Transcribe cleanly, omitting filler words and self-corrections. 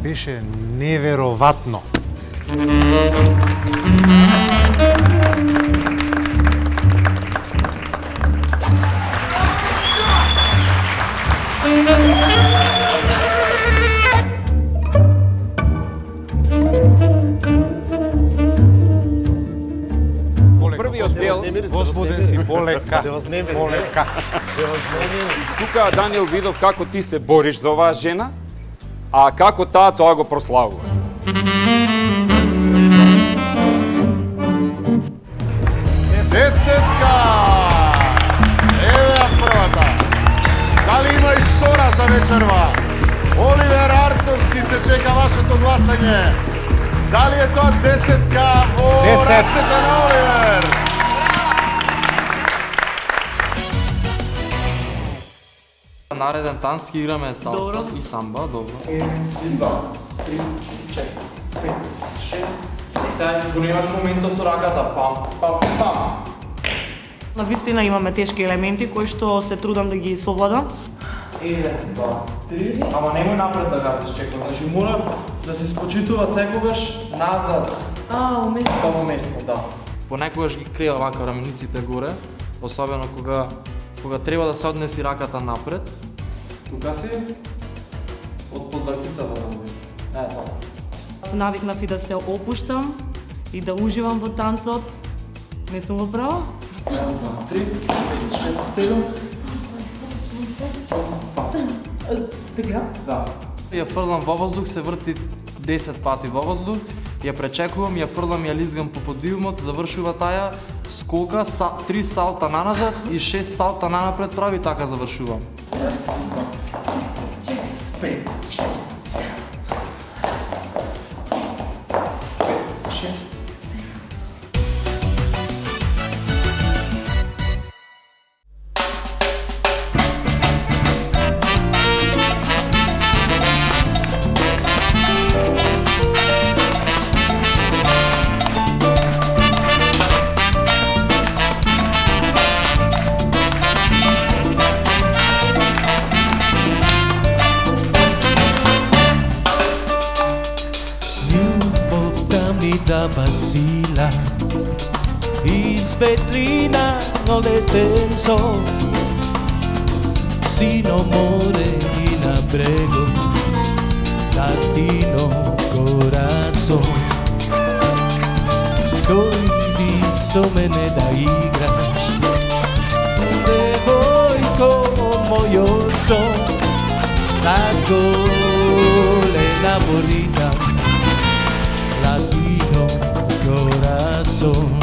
Беше невероватно. Првиот дел, Господен си, полека. Полека. тука Даниел видов како ти се бориш за оваа жена, а како таа тоа го прославува. Десетка! Еве ја првата. Дали има и втора за вечерва? Оливер Арсовски се чека вашето гласање. Дали е тоа десетка во рацете на Оливер? Нареден танц ќе играме салса и самба, добро. 1, 2, 3, 4, 5, 6. Сега го немаш моментот со раката, пам, пам, пам. На вистина имаме тешки елементи кои што се трудам да ги совладам. 1, 2, 3. Ама немој напред да газиш, чекам. Значи мора да се спочитува секогаш назад. Уместно. Тоа место, да. Понекогаш ги крија вака рамениците горе, особено кога треба да се однеси раката напред. Тука си од поддакицата да го види. Тоа. Се навикнав и да се опуштам и да уживам во танцот. Не сум во право? 1, 2, 3, 4, 5, 6, 7. Така? Да. Ја фрлам во воздух, се врти 10 пати во воздух, ја пречекувам, ја фрлам, ја лизгам по подиумот, завршува таја, скока, 3 салта наназад и 6 салта нанапред прави, така завршувам. 5, 6, 7. Da vacila iz vetrina no le penso sino more y na brego latino corazón Doi viso me ne da igraš Donde voy como yo soy Las gole la bolita Latino corazón